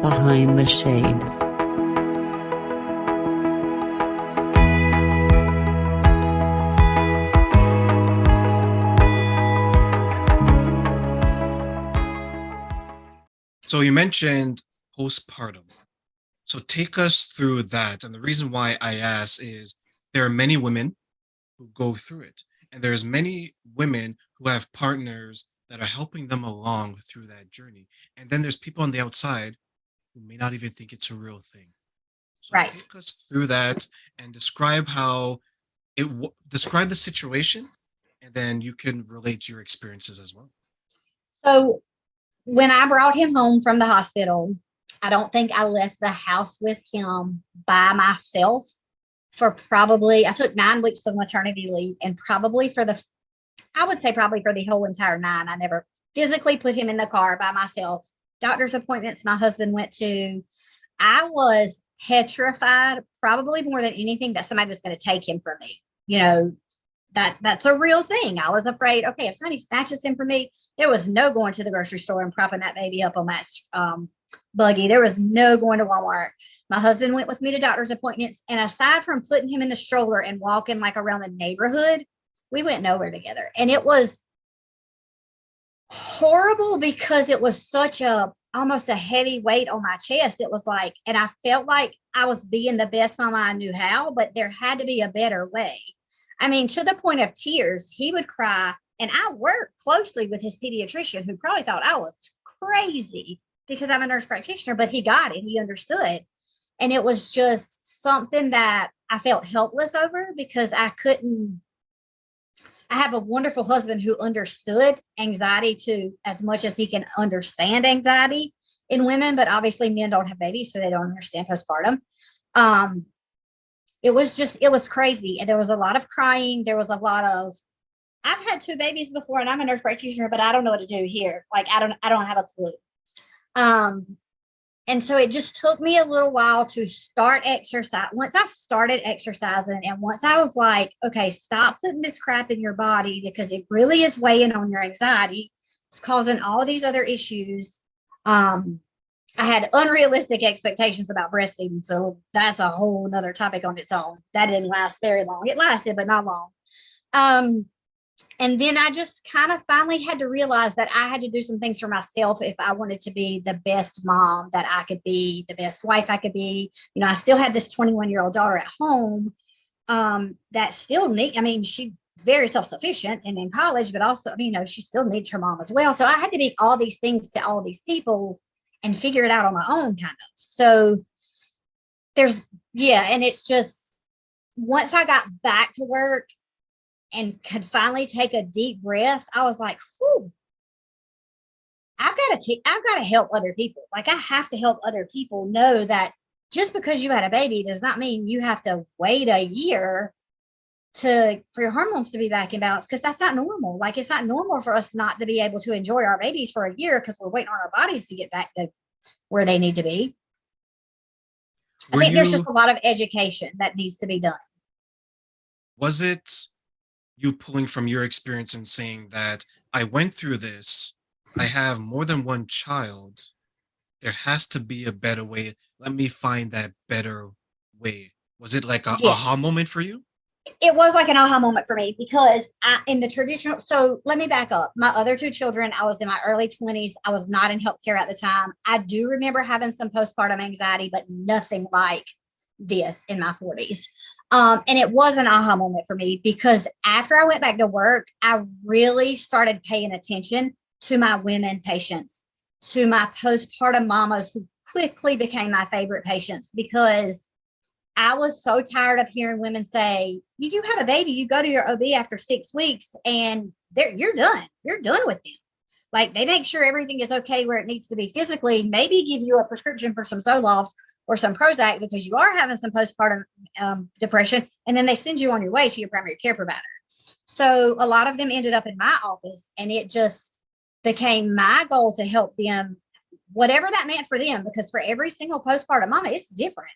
Behind the Shades. So you mentioned postpartum. So take us through that. And the reason why I ask is there are many women who go through it, and there's many women who have partners that are helping them along through that journey. And then there's people on the outside who may not even think it's a real thing. So Right. take us through that and describe how describe the situation, and then you can relate to your experiences as well. So when I brought him home from the hospital, I don't think I left the house with him by myself for probably, I took 9 weeks of maternity leave, and probably for the, I would say probably for the whole entire 9, I never physically put him in the car by myself. Doctor's appointments my husband went to. I was petrified, probably more than anything, that somebody was going to take him from me. You know, that's a real thing. I was afraid, okay, if somebody snatches him from me, there was no going to the grocery store and propping that baby up on that buggy. There was no going to Walmart. My husband went with me to doctor's appointments, and aside from putting him in the stroller and walking like around the neighborhood, we went nowhere together. And it was horrible because it was such a almost a heavy weight on my chest. It was like, and I felt like I was being the best mama I knew how, but there had to be a better way. I mean, to the point of tears, he would cry. And I worked closely with his pediatrician, who probably thought I was crazy because I'm a nurse practitioner, but he got it. He understood. And it was just something that I felt helpless over because I couldn't. I have a wonderful husband who understood anxiety to as much as he can understand anxiety in women, but obviously men don't have babies, so they don't understand postpartum. Um, it was crazy. And there was a lot of crying. There was a lot of, I've had 2 babies before and I'm a nurse practitioner, but I don't know what to do here. Like, I don't have a clue. Um, and so it just took me a little while to start exercise. Once I started exercising, and once I was like, okay, stop putting this crap in your body because it really is weighing on your anxiety. It's causing all these other issues. I had unrealistic expectations about breastfeeding. So that's a whole nother topic on its own. That didn't last very long. It lasted, but not long. Um, and then I just kind of finally had to realize that I had to do some things for myself if I wanted to be the best mom that I could be, the best wife I could be. You know, I still had this 21-year-old daughter at home that still I mean, she's very self-sufficient and in college, but also, you know, she still needs her mom as well. So I had to be all these things to all these people and figure it out on my own, kind of. So and it's just, once I got back to work and could finally take a deep breath, I was like, whew, I've got to help other people. Like, I have to help other people know that just because you had a baby does not mean you have to wait a year for your hormones to be back in balance, because that's not normal. Like, it's not normal for us not to be able to enjoy our babies for a year because we're waiting on our bodies to get back to where they need to be. I Were think there's just you a lot of education that needs to be done. Was it you pulling from your experience and saying that I went through this, I have more than one child, there has to be a better way. Let me find that better way. Was it like a Yeah, aha moment for you? it was like an aha moment for me because in the traditional, so let me back up. My other 2 children, I was in my early 20s. I was not in healthcare at the time. I do remember having some postpartum anxiety, but nothing like this in my 40s. And it was an aha moment for me because after I went back to work, I really started paying attention to my women patients, to my postpartum mamas who quickly became my favorite patients, because I was so tired of hearing women say, you do have a baby, you go to your OB after 6 weeks and you're done. You're done with them. Like, they make sure everything is okay where it needs to be physically, maybe give you a prescription for some Zoloft or some Prozac because you are having some postpartum depression, and then they send you on your way to your primary care provider. So a lot of them ended up in my office, and it just became my goal to help them, whatever that meant for them, because for every single postpartum mama, it's different.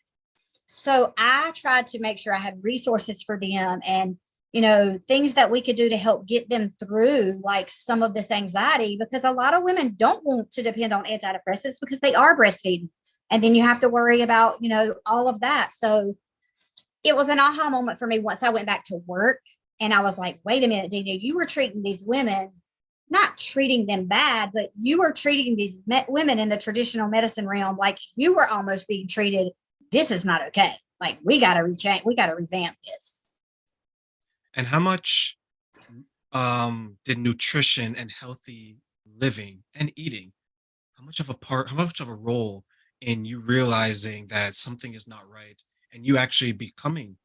So I tried to make sure I had resources for them, and, you know, things that we could do to help get them through like some of this anxiety, because a lot of women don't want to depend on antidepressants because they are breastfeeding. And then you have to worry about, you know, all of that. So it was an aha moment for me once I went back to work, and I was like, wait a minute, Deana, you were treating these women, not treating them bad, but you were treating these women in the traditional medicine realm like you were almost being treated. This is not okay. Like, we got to revamp this. And how much did nutrition and healthy living and eating, how much of a role in you realizing that something is not right and you actually becoming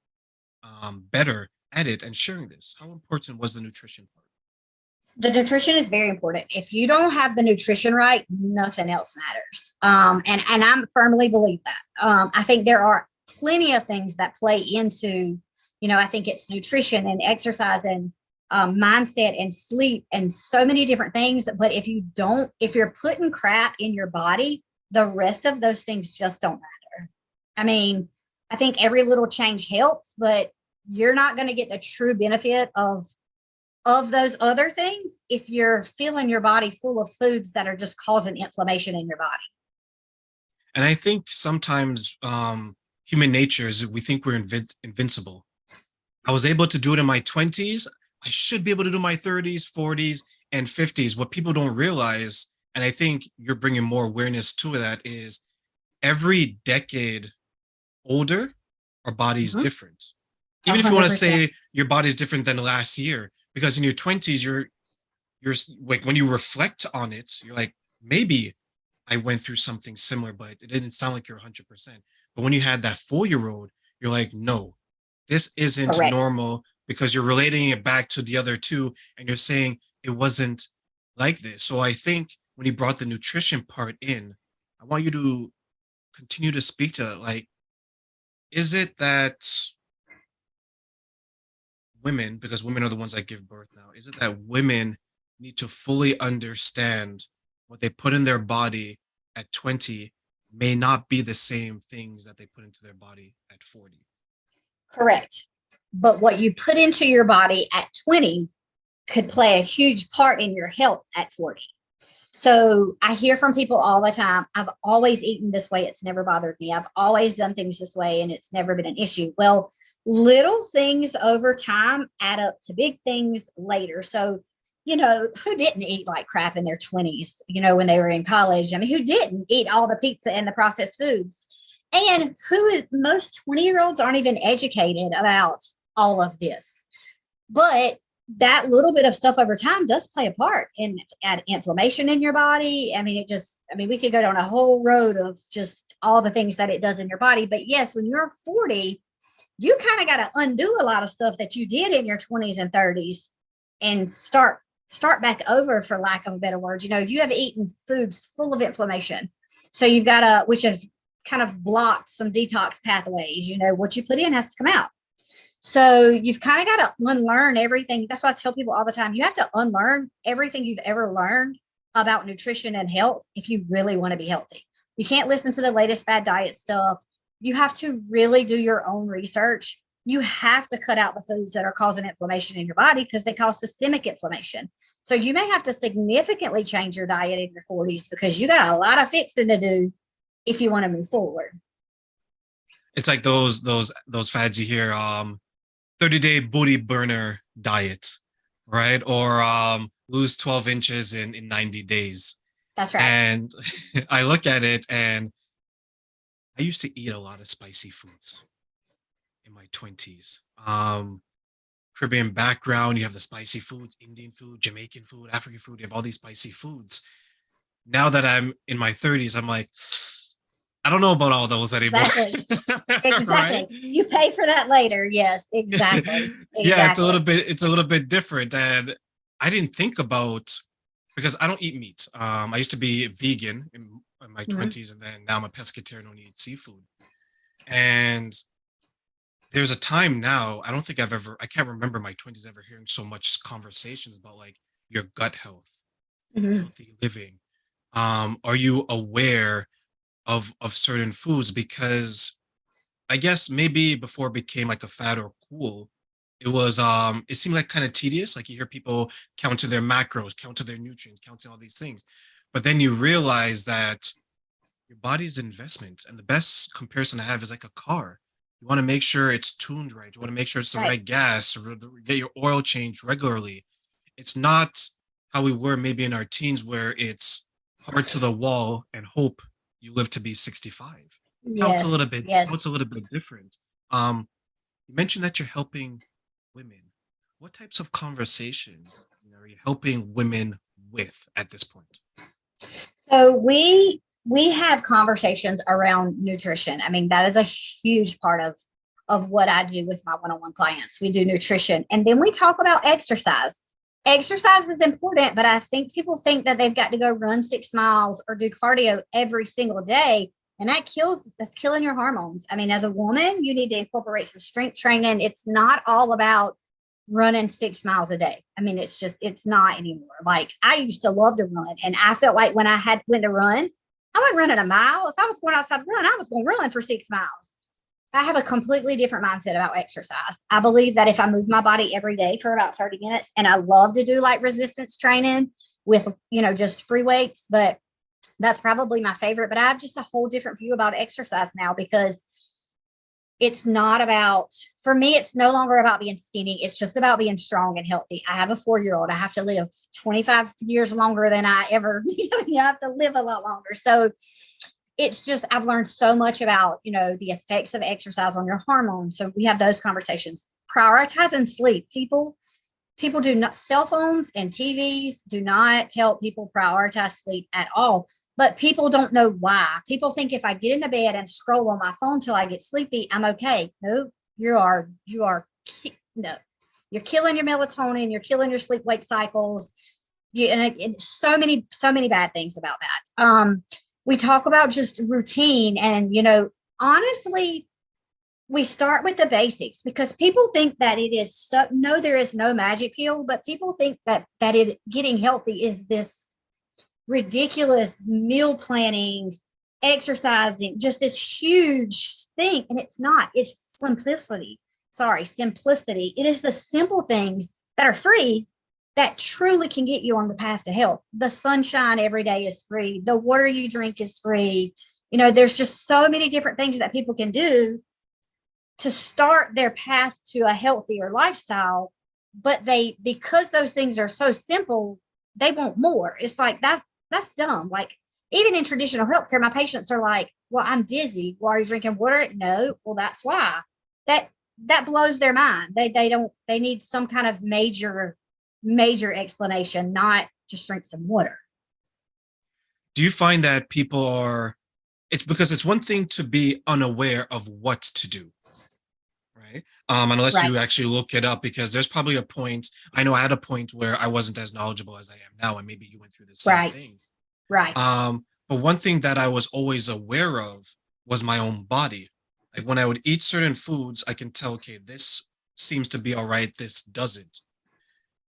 better at it and sharing this? How important was the nutrition part? The nutrition is very important. If you don't have the nutrition right, nothing else matters. And I firmly believe that. I think there are plenty of things that play into, you know, I think it's nutrition and exercise and mindset and sleep and so many different things. But if you're putting crap in your body, the rest of those things just don't matter. I mean, I think every little change helps, but you're not going to get the true benefit of those other things if you're filling your body full of foods that are just causing inflammation in your body. And I think sometimes human nature is we think we're invincible. I was able to do it in my 20s. I should be able to do my 30s, 40s, and 50s. What people don't realize, and I think you're bringing more awareness to that, is every decade older, our body's different. Even if you want to 100%. say your body's different than last year, because in your 20s, you're like, when you reflect on it, you're like, maybe I went through something similar, but it didn't sound like you're 100%. But when you had that 4-year-old, you're like, no, this isn't Correct. normal, because you're relating it back to the other two and you're saying it wasn't like this. So I think when you brought the nutrition part in, I want you to continue to speak to it. Like, is it that women, because women are the ones that give birth now, is it that women need to fully understand what they put in their body at 20 may not be the same things that they put into their body at 40? Correct. But what you put into your body at 20 could play a huge part in your health at 40. So I hear from people all the time, I've always eaten this way. It's never bothered me. I've always done things this way and it's never been an issue. Well, little things over time add up to big things later. So, you know, who didn't eat like crap in their 20s, you know, when they were in college? I mean, who didn't eat all the pizza and the processed foods? And most 20-year-olds aren't even educated about all of this. But that little bit of stuff over time does play a part in inflammation in your body. I mean, we could go down a whole road of just all the things that it does in your body. But yes, when you're 40, you kind of got to undo a lot of stuff that you did in your 20s and 30s and start back over, for lack of a better word. You know, you have eaten foods full of inflammation. So you've got which have kind of blocked some detox pathways. You know, what you put in has to come out. So you've kind of got to unlearn everything. That's why I tell people all the time, you have to unlearn everything you've ever learned about nutrition and health if you really want to be healthy. You can't listen to the latest fad diet stuff. You have to really do your own research. You have to cut out the foods that are causing inflammation in your body because they cause systemic inflammation. So you may have to significantly change your diet in your 40s because you got a lot of fixing to do if you want to move forward. It's like those fads you hear, 30-day booty burner diet, right? Or lose 12 inches in 90 days. That's right. And I look at it, and I used to eat a lot of spicy foods in my 20s. Caribbean background, you have the spicy foods, Indian food, Jamaican food, African food, you have all these spicy foods. Now that I'm in my 30s, I'm like, I don't know about all those anymore. Exactly. Right? You pay for that later. Yes, exactly. Yeah, it's a little bit different. And I didn't think about, because I don't eat meat. I used to be vegan in my 20s, and then now I'm a pescatarian, don't eat seafood. And there's a time now, I can't remember my 20s ever hearing so much conversations about like your gut health, healthy living. Are you aware of certain foods? Because I guess maybe before it became like a fad or cool, it seemed like kind of tedious. Like you hear people count to their macros, count to their nutrients, count to all these things. But then you realize that Your body's an investment, and the best comparison I have is like a car. You want to make sure it's tuned right. You want to make sure it's the Right. right gas, get your oil changed regularly. It's not how we were maybe in our teens where it's hard to the wall and hope you live to be 65. Now it's a Yes. little bit Yes. now it's a little bit different. Um, you mentioned that you're helping women. What types of conversations, are you helping women with at this point? So we have conversations around nutrition. I mean, that is a huge part of what I do with my one-on-one clients. We do nutrition, and then we talk about exercise. Exercise is important, but I think people think that they've got to go run 6 miles or do cardio every single day, and that's killing your hormones. I mean, as a woman, you need to incorporate some strength training. It's not all about running 6 miles a day. I mean, it's not anymore. Like, I used to love to run, and I felt like when I had went to run, I wasn't running a mile. If I was going outside to run, I was going to run for 6 miles. I have a completely different mindset about exercise. I believe that if I move my body every day for about 30 minutes, and I love to do like resistance training with, just free weights, but that's probably my favorite. But I have just a whole different view about exercise now, because it's not about, for me, it's no longer about being skinny. It's just about being strong and healthy. I have a 4-year-old. I have to live 25 years longer than I ever, I have to live a lot longer. So it's just, I've learned so much about, the effects of exercise on your hormones. So we have those conversations. Prioritizing sleep. People do not, cell phones and TVs do not help people prioritize sleep at all. But people don't know why. People think if I get in the bed and scroll on my phone till I get sleepy, I'm okay. No, no, you're killing your melatonin, you're killing your sleep wake cycles. And so many bad things about that. We talk about just routine, and honestly, we start with the basics, because people think that it is no, there is no magic pill, but people think that it getting healthy is this ridiculous meal planning, exercising, just this huge thing. And it's not. It's simplicity. Simplicity. It is the simple things that are free that truly can get you on the path to health. The sunshine every day is free. The water you drink is free. There's just so many different things that people can do to start their path to a healthier lifestyle. But because those things are so simple, they want more. It's like that's dumb. Like, even in traditional healthcare, my patients are like, well, I'm dizzy. Well, are you drinking water? No. Well, that's why. That blows their mind. They need some kind of major explanation, not just drink some water. Do you find that it's because it's one thing to be unaware of what to do, right? Unless Right. you actually look it up, because there's probably a point. I know I had a point where I wasn't as knowledgeable as I am now, and maybe you went through the same Right. thing. Right. But one thing that I was always aware of was my own body. Like, when I would eat certain foods, I can tell, okay, this seems to be all right, this doesn't.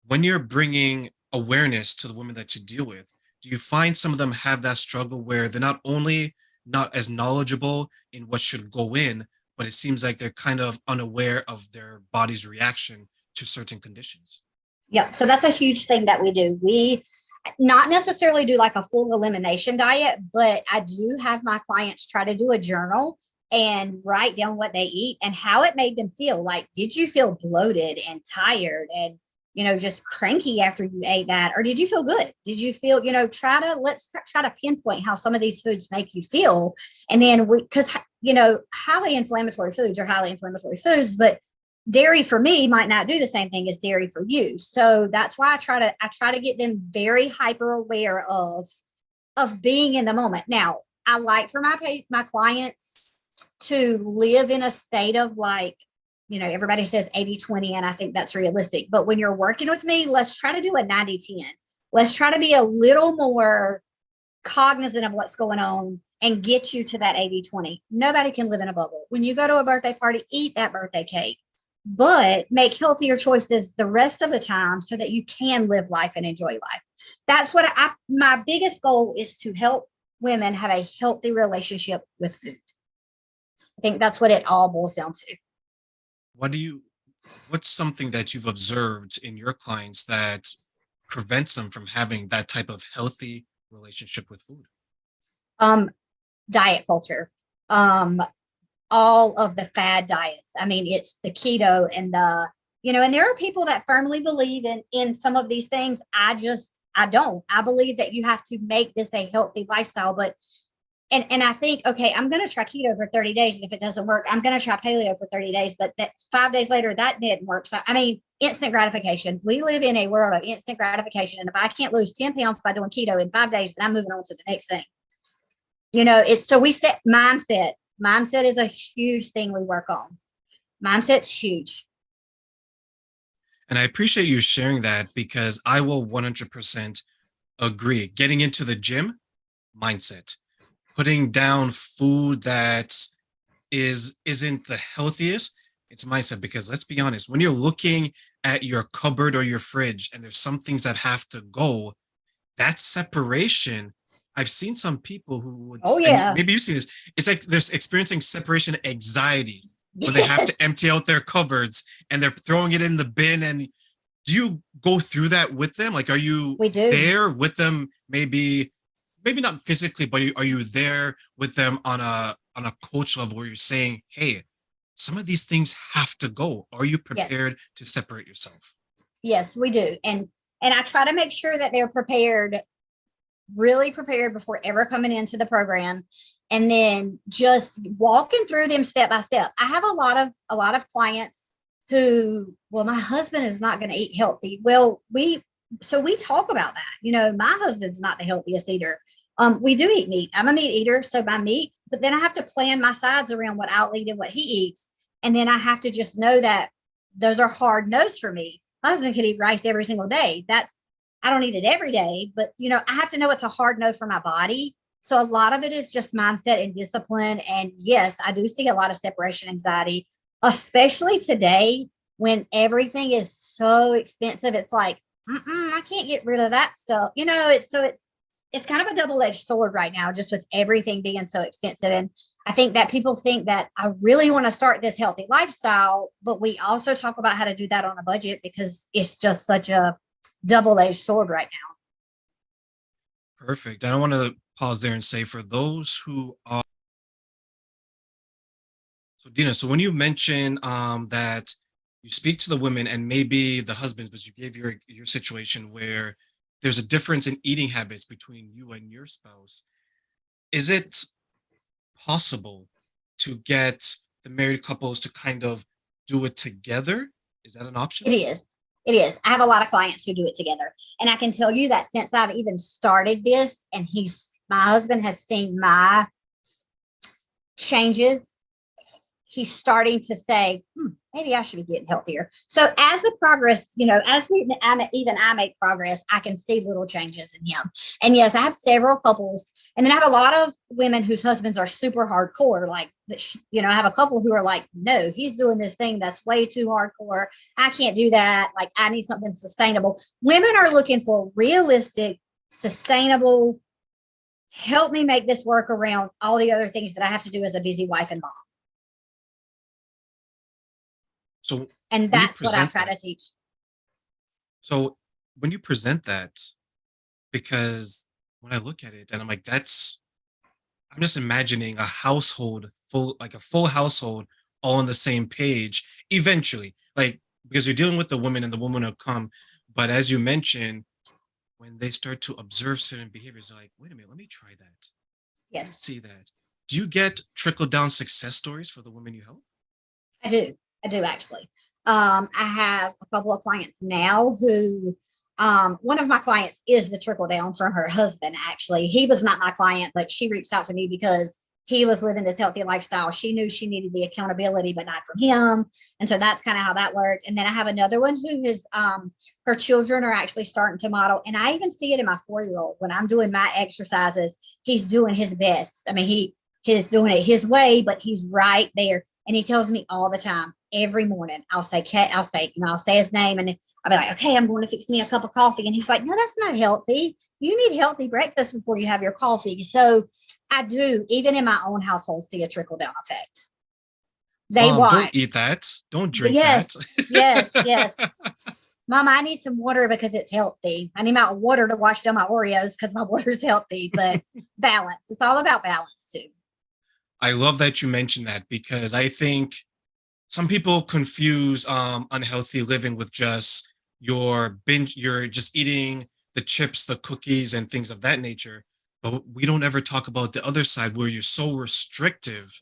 When you're bringing awareness to the women that you deal with, do you find some of them have that struggle where they're not only not as knowledgeable in what should go in, but it seems like they're kind of unaware of their body's reaction to certain conditions? Yep. So that's a huge thing that we do. We not necessarily do like a full elimination diet, but I do have my clients try to do a journal and write down what they eat and how it made them feel. Like, did you feel bloated and tired and, just cranky after you ate that? Or did you feel good? Did you feel, let's try to pinpoint how some of these foods make you feel. And then because, highly inflammatory foods are highly inflammatory foods, but dairy for me might not do the same thing as dairy for you. So that's why I try to get them very hyper aware of being in the moment. Now, I like for my clients to live in a state of, like, everybody says 80-20, and I think that's realistic. But when you're working with me, let's try to do a 90-10. Let's try to be a little more cognizant of what's going on and get you to that 80-20. Nobody can live in a bubble. When you go to a birthday party, eat that birthday cake, but make healthier choices the rest of the time so that you can live life and enjoy life. That's what my biggest goal is, to help women have a healthy relationship with food. I think that's what it all boils down to. What's something that you've observed in your clients that prevents them from having that type of healthy relationship with food? Um, diet culture. All of the fad diets. I mean, it's the keto and and there are people that firmly believe in some of these things. I don't. I believe that you have to make this a healthy lifestyle, but and I think, okay, I'm going to try keto for 30 days. And if it doesn't work, I'm going to try paleo for 30 days. But that 5 days later, that didn't work. So, I mean, instant gratification. We live in a world of instant gratification. And if I can't lose 10 pounds by doing keto in 5 days, then I'm moving on to the next thing. So we set mindset. Mindset is a huge thing we work on. Mindset's huge. And I appreciate you sharing that because I will 100% agree. Getting into the gym, mindset. Putting down food that isn't the healthiest, it's mindset. Because let's be honest, when you're looking at your cupboard or your fridge and there's some things that have to go, that separation. I've seen some people who would, maybe you've seen this, it's like they're experiencing separation anxiety when they have to empty out their cupboards and they're throwing it in the bin. And do you go through that with them? Like, are you there with them? Maybe not physically, but are you there with them on a coach level where you're saying, hey, some of these things have to go? Are you prepared to separate yourself? Yes, we do. And I try to make sure that they're prepared, really prepared before ever coming into the program. And then just walking through them step by step. I have a lot of clients who, well, my husband is not going to eat healthy. Well, we talk about that. My husband's not the healthiest eater. We do eat meat. I'm a meat eater, so my meat, but then I have to plan my sides around what I'll eat and what he eats. And then I have to just know that those are hard no's for me. My husband could eat rice every single day. I don't eat it every day, but I have to know it's a hard no for my body. So a lot of it is just mindset and discipline. And yes, I do see a lot of separation anxiety, especially today when everything is so expensive. It's like, I can't get rid of that stuff. It's kind of a double-edged sword right now, just with everything being so expensive. And I think that people think that I really want to start this healthy lifestyle, but we also talk about how to do that on a budget because it's just such a double-edged sword right now. Perfect. And I want to pause there and say for those who are, so Deana, so when you mention that you speak to the women and maybe the husbands, but you gave your situation where there's a difference in eating habits between you and your spouse, is it possible to get the married couples to kind of do it together? Is that an option? It is. It is. I have a lot of clients who do it together. And I can tell you that since I've even started this and my husband has seen my changes, he's starting to say, maybe I should be getting healthier. So as the progress, as I make progress, I can see little changes in him. And yes, I have several couples, and then I have a lot of women whose husbands are super hardcore. Like, I have a couple who are like, no, he's doing this thing that's way too hardcore. I can't do that. Like, I need something sustainable. Women are looking for realistic, sustainable, help me make this work around all the other things that I have to do as a busy wife and mom. And that's what I try to teach. So when you present that, because when I look at it and I'm like, I'm just imagining a household like a full household all on the same page eventually, like, because you're dealing with the woman and the woman will come. But as you mentioned, when they start to observe certain behaviors, they're like, wait a minute, let me try that. Yes. Let me see that. Do you get trickle down success stories for the women you help? I do actually. I have a couple of clients now who, one of my clients is the trickle down from her husband. Actually, he was not my client, but she reached out to me because he was living this healthy lifestyle. She knew she needed the accountability, but not from him. And so that's kind of how that worked. And then I have another one who is, her children are actually starting to model. And I even see it in my 4-year-old. When I'm doing my exercises, he's doing his best. I mean, he's doing it his way, but he's right there. And he tells me all the time, every morning, I'll say his name, and I'll be like, okay, I'm going to fix me a cup of coffee. And he's like, no, that's not healthy. You need healthy breakfast before you have your coffee. So I do, even in my own household, see a trickle down effect. They watch. Don't eat that. Don't drink that. Yes. Mom, I need some water because it's healthy. I need my water to wash down my Oreos because my water's healthy, but balance. It's all about balance too. I love that you mentioned that because I think some people confuse unhealthy living with just your binge, you're just eating the chips, the cookies, and things of that nature. But we don't ever talk about the other side where you're so restrictive,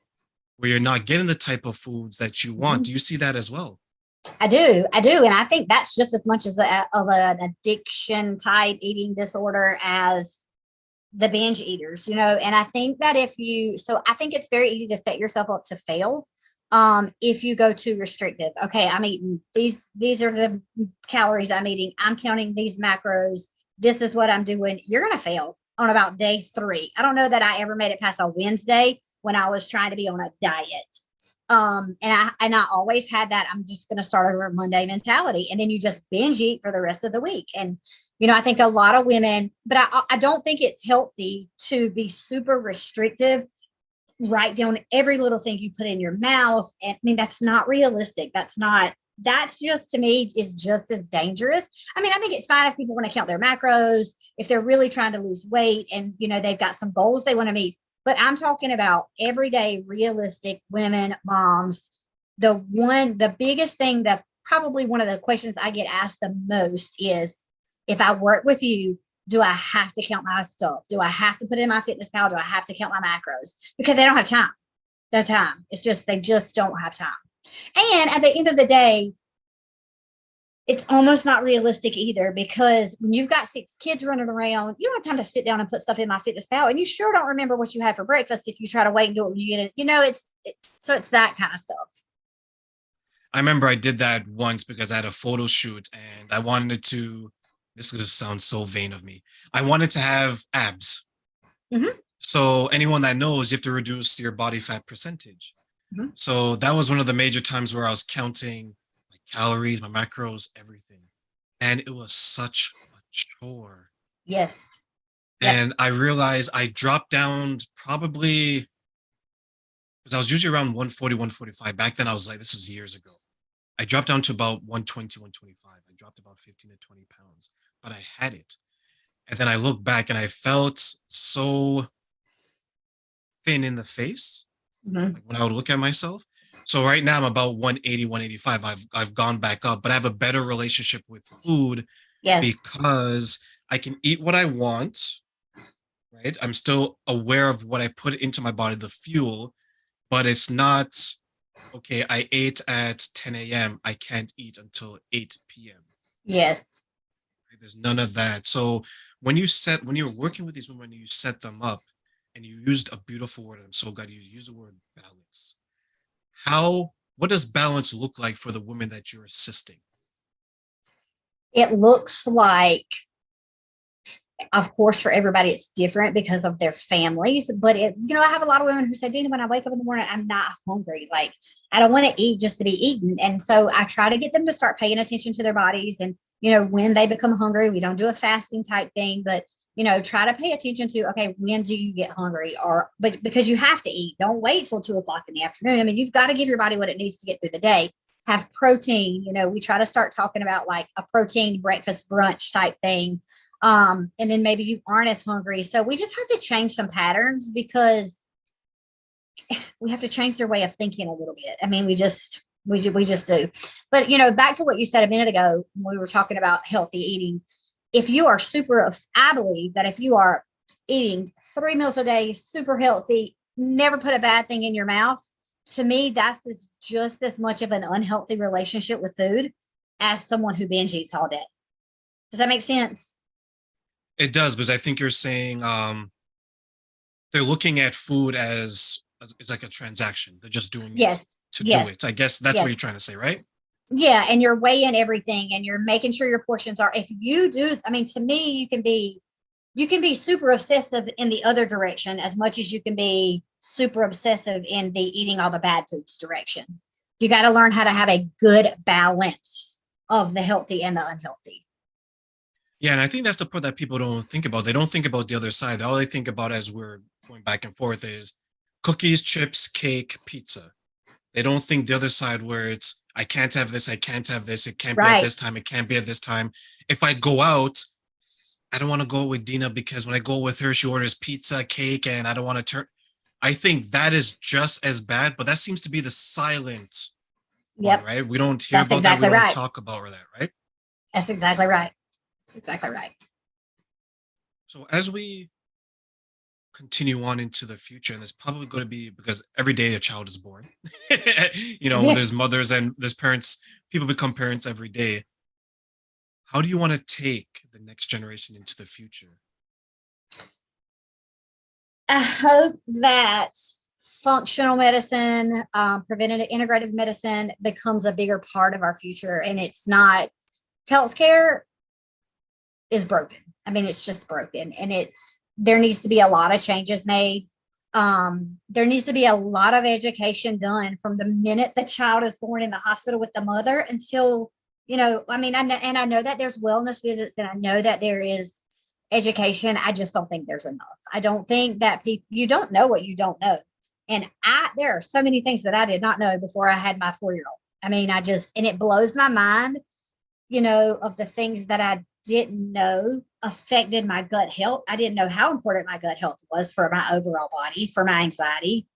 where you're not getting the type of foods that you want. Mhm. Do you see that as well? I do, and I think that's just as much as of an addiction type eating disorder as the binge eaters, you know. And I think that I think it's very easy to set yourself up to fail if you go too restrictive. Okay, I'm eating these are the calories I'm eating. I'm counting these macros. This is what I'm doing. You're gonna fail on about day 3. I don't know that I ever made it past a Wednesday when I was trying to be on a diet. And I always had that I'm just going to start over Monday mentality, and then you just binge eat for the rest of the week. And I think a lot of women, but I don't think it's healthy to be super restrictive, write down every little thing you put in your mouth. And I mean, that's not realistic. That's just, to me, is just as dangerous. I mean, I think it's fine if people want to count their macros, if they're really trying to lose weight and they've got some goals they want to meet. But I'm talking about everyday realistic women, moms. The biggest thing, that probably one of the questions I get asked the most is, if I work with you, do I have to count my stuff? Do I have to put in my fitness pal? Do I have to count my macros? Because they don't have time. No time. It's just, they just don't have time. And at the end of the day, it's almost not realistic either, because when you've got 6 kids running around, you don't have time to sit down and put stuff in my fitness pal, and you sure don't remember what you had for breakfast if you try to wait and do it when you get it. It's that kind of stuff. I remember I did that once because I had a photo shoot and I wanted to, this is going to sound so vain of me. I wanted to have abs. Mhm. So anyone that knows, you have to reduce your body fat percentage. Mhm. So that was one of the major times where I was counting my calories, my macros, everything. And it was such a chore. Yes. Yep. And I realized I dropped down probably, because I was usually around 140, 145. Back then I was like, this was years ago. I dropped down to about 120, 125. I dropped about 15 to 20 pounds, but I had it. And then I look back and I felt so thin in the face, Mhm. like when I would look at myself. So right now I'm about 180, 185. I've gone back up, but I have a better relationship with food Yes. because I can eat what I want, right? I'm still aware of what I put into my body, the fuel, but it's not okay. I ate at 10 a.m. I can't eat until 8 p.m. Yes. Right? There's none of that. So when you're working with these women, you set them up, and you used a beautiful word. I'm so glad you used the word balance. What does balance look like for the women that you're assisting? It looks like, of course, for everybody it's different because of their families, but I have a lot of women who say, Dina, when I wake up in the morning, I'm not hungry. Like, I don't want to eat just to be eaten. And so I try to get them to start paying attention to their bodies. And when they become hungry, we don't do a fasting type thing, but try to pay attention to, okay, when do you get hungry? But because you have to eat, don't wait till 2 o'clock in the afternoon. I mean, you've got to give your body what it needs to get through the day. Have protein. We try to start talking about like a protein breakfast brunch type thing. And then maybe you aren't as hungry. So we just have to change some patterns, because we have to change their way of thinking a little bit. I mean, we just do. But back to what you said a minute ago when we were talking about healthy eating. If you are I believe that if you are eating 3 meals a day, super healthy, never put a bad thing in your mouth, to me, that's just as much of an unhealthy relationship with food as someone who binge eats all day. Does that make sense? It does, because I think you're saying they're looking at food as it's like a transaction. They're just doing it Yes. to do Yes. it. I guess that's what Yes. you're trying to say, right? Yeah, and you're weighing everything, and you're making sure your portions are. If you do, I mean, to me, you can be super obsessive in the other direction as much as you can be super obsessive in the eating all the bad foods direction. You got to learn how to have a good balance of the healthy and the unhealthy. Yeah, and I think that's the part that people don't think about. They don't think about the other side. All they think about as we're going back and forth is cookies, chips, cake, pizza. They don't think the other side where it's I can't have this, I can't have this, it can't be at Right. this time, it can't be at this time. If I go out, I don't want to go with Dina because when I go with her, she orders pizza, cake, and I don't want to turn. I think that is just as bad, but that seems to be the silent one, Yep, right? We don't hear that's about that. We exactly don't right. talk about that, right? That's exactly right. That's exactly right. So as we continue on into the future, and there's probably going to be, because every day a child is born, Yeah. there's mothers and there's parents, people become parents every day. How do you want to take the next generation into the future? I hope that functional medicine, preventative integrative medicine becomes a bigger part of our future. And it's not, healthcare is broken. I mean, it's just broken. And there needs to be a lot of changes made. There needs to be a lot of education done from the minute the child is born in the hospital with the mother until, I mean, I know that there's wellness visits and I know that there is education. I just don't think there's enough. I don't think that you don't know what you don't know. And there are so many things that I did not know before I had my 4-year-old. I mean, and it blows my mind, of the things that I didn't know affected my gut health. I didn't know how important my gut health was for my overall body, for my anxiety.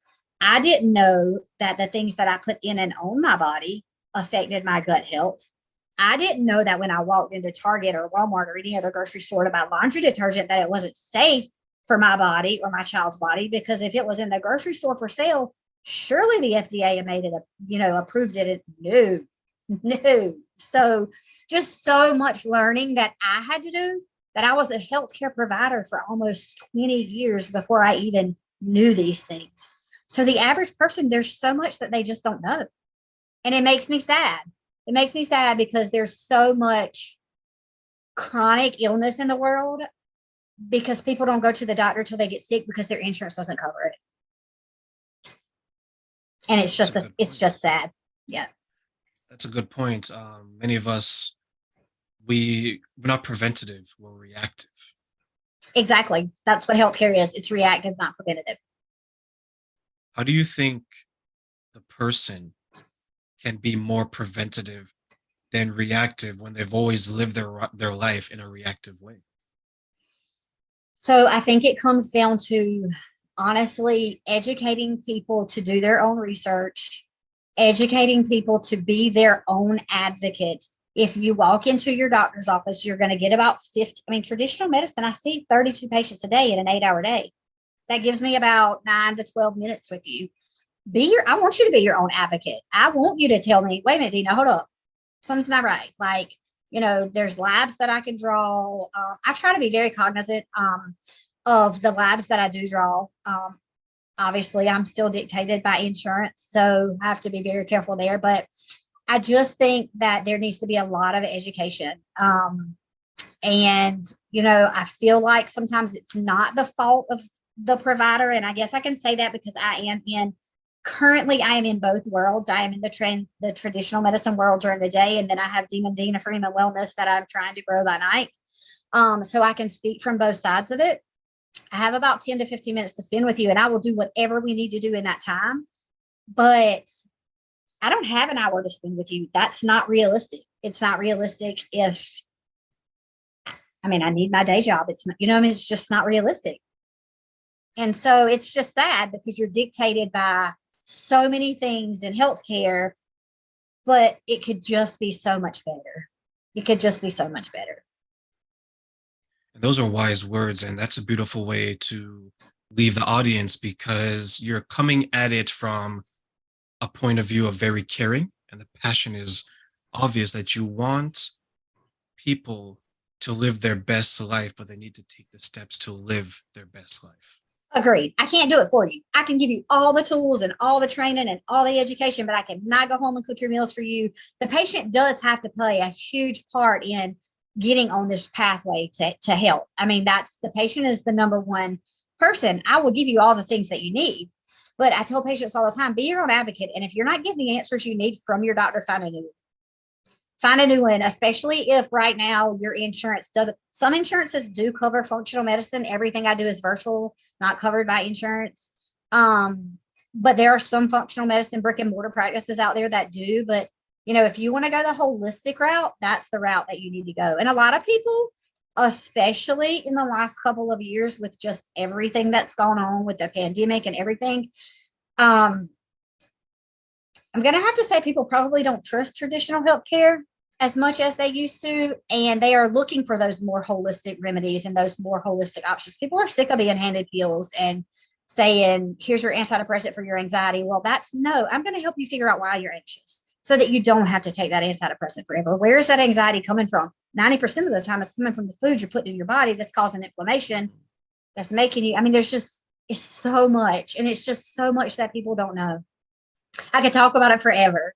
I didn't know that the things that I put in and on my body affected my gut health. I didn't know that when I walked into Target or Walmart or any other grocery store to buy laundry detergent, that it wasn't safe for my body or my child's body, because if it was in the grocery store for sale, surely the FDA had made it, approved it. No. So just so much learning that I had to do, that I was a healthcare provider for almost 20 years before I even knew these things. So the average person, there's so much that they just don't know. And it makes me sad. It makes me sad because there's so much chronic illness in the world because people don't go to the doctor until they get sick because their insurance doesn't cover it. And it's just sad. Yeah. That's a good point. Many of us, we're not preventative, we're reactive. Exactly. That's what healthcare is. It's reactive, not preventative. How do you think the person can be more preventative than reactive when they've always lived their life in a reactive way? So I think it comes down to honestly educating people to do their own research, educating people to be their own advocate. If you walk into your doctor's office, you're going to get about 50. I mean, traditional medicine, I see 32 patients a day in an 8-hour day. That gives me about 9 to 12 minutes with you. I want you to be your own advocate. I want you to tell me, wait a minute, Deana, hold up. Something's not right. Like, there's labs that I can draw. I try to be very cognizant of the labs that I do draw. Obviously, I'm still dictated by insurance, so I have to be very careful there. But I just think that there needs to be a lot of education. And, I feel like sometimes it's not the fault of the provider. And I guess I can say that because currently I am in both worlds. I am in the traditional medicine world during the day. And then I have Deana Freeman Wellness that I'm trying to grow by night. So I can speak from both sides of it. I have about 10 to 15 minutes to spend with you, and I will do whatever we need to do in that time. But I don't have an hour to spend with you. That's not realistic. It's not realistic I need my day job. It's not, it's just not realistic. And so it's just sad because you're dictated by so many things in healthcare, but it could just be so much better. It could just be so much better. And those are wise words, and that's a beautiful way to leave the audience, because you're coming at it from a point of view of very caring, and the passion is obvious that you want people to live their best life, but they need to take the steps to live their best life. Agreed. I can't do it for you. I can give you all the tools and all the training and all the education, but I cannot go home and cook your meals for you. The patient does have to play a huge part in getting on this pathway to health. I mean, the patient is the number one person. I will give you all the things that you need, but I tell patients all the time, be your own advocate. And if you're not getting the answers you need from your doctor, find a new one. Find a new one, especially if right now your insurance doesn't. Some insurances do cover functional medicine. Everything I do is virtual, not covered by insurance. But there are some functional medicine brick and mortar practices out there that do. But, if you want to go the holistic route, that's the route that you need to go. And a lot of people especially in the last couple of years with just everything that's gone on with the pandemic and everything. I'm going to have to say people probably don't trust traditional healthcare as much as they used to, and they are looking for those more holistic remedies and those more holistic options. People are sick of being handed pills and saying, here's your antidepressant for your anxiety. Well, I'm going to help you figure out why you're anxious so that you don't have to take that antidepressant forever. Where is that anxiety coming from? 90% of the time it's coming from the food you're putting in your body that's causing inflammation, that's making you, it's so much, and it's just so much that people don't know. I could talk about it forever.